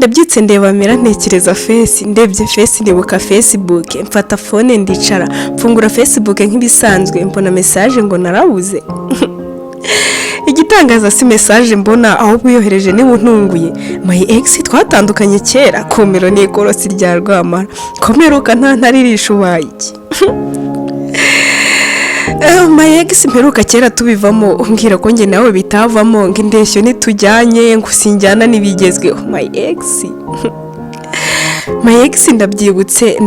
ndabyutse ndebamira ntekereza face, ndebye face ndibuka Facebook, mfata phone ndicara mfungura Facebook nk'ibisanzwe mbona message ngo narabuze. Igitangaza si message mbona ahubwo yohereje niba untunguye. My ex twatandukanye kera komero ni ikorosi rya Rwamara. Komeruka nta ntaririsha ubayiki. My ex mperuka kera tubivamo umbwira ko nge nawe bitavamo ngo indeshyo nitujyanye ngo sinjyana nibigezweho. My ex ndabyibutse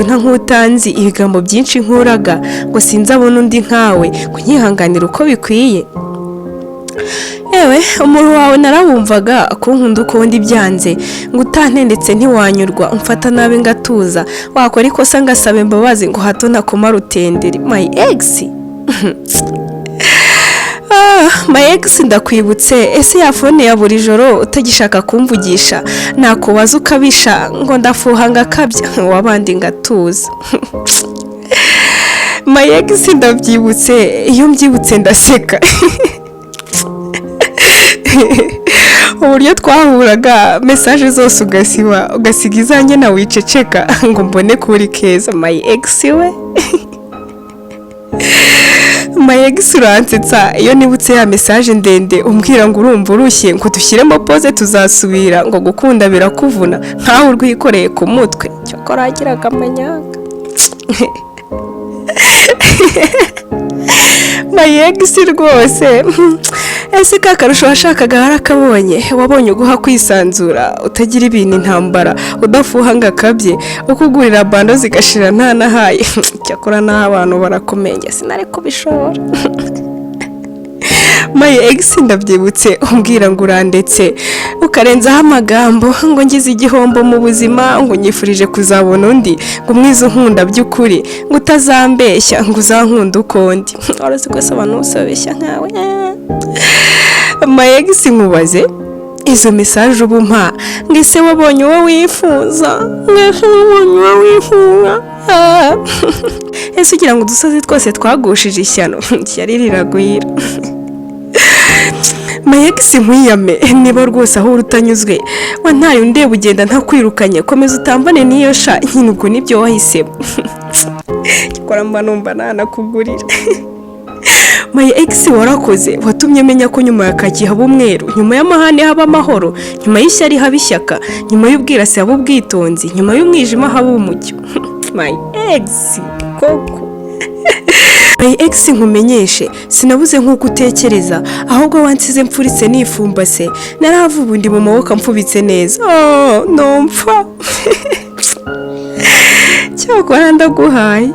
nta nkutanzi ibigambo byinshi nkuraga ngo sinzabona undi nkawe kunyihanganira uko bikwiye. Ewe umuntu wawe narawumvaga kunkunda uko ndi byanze ngo utantendetse ntiwanyurwa umfata nabi ngatuza wakora ikosa ngasaba imbabazi ngo hato nakomara utendere. My ex My ex ndakwibutse ese ya phone ya buri joro utagishaka kumvugisha nakubaza ukabisha ngo ndafuha ngakabya wabandi ngatuza. My ex ndabyibutse iyo mbyibutse ndaseka. Uburyo twahuraga message zose ugasiga izanye na wiceceka ngo mbone kuri keza. My ex we My ex uransetsa iyo nibutse ya message ndende umbwira ngo urumva urushye ngo dushyiremo pose tuzasubira ngo gukunda birakuvuna nkaho urwikoreye ku mutwe cyokora agiraga amanyanga. My ex rwose ese kakarusho washakaga harakabonye wabonye uguha kwisanzura utagira ibintu intambara udafuha ngakabye ukugurira bando zigashira nta nahaye cyakora naho abantu barakomenya sinari kubishora. My ex ndabyibutse umbwira ngo urandetse ukarenzaho amagambo ngo ngize igihombo mu buzima ngo nyifurije kuzabona undi ngo mwiza nkunda by'ukuri ngo utazambeshya ngo uzankunda ukondi. Oroze kwese abantu usabeshya nkawe. My ex nkubaze izo message ubumpa ngise wabonye uwo wifuza ese ugira ngo dusoze twose twagushije ishyano cyari riragwira. My ex nkwiyame niba rwose aho urutanyuzwe wantaye undeba ugenda ntakwirukanye komeza utambane niyo sha nyine ubwo nibyo wahisemo. Cyakora mba numva nanakugurira. My ex warakoze watumye menya ko nyuma ya kaki haba umweru, nyuma y'amahane haba amahoro, nyuma y'ishyari haba ishyaka, nyuma y'ubwirasi haba ubwitonzi, nyuma y'umwijima haba umucyo. My ex koko. My ex nkumenyeshe sinabuze nkuko utekereza ahubwo wansize mfuritse nifumbase naravuba ndi mu maboko mfubitse neza. No mpfa. Cyakora ndaguhaye.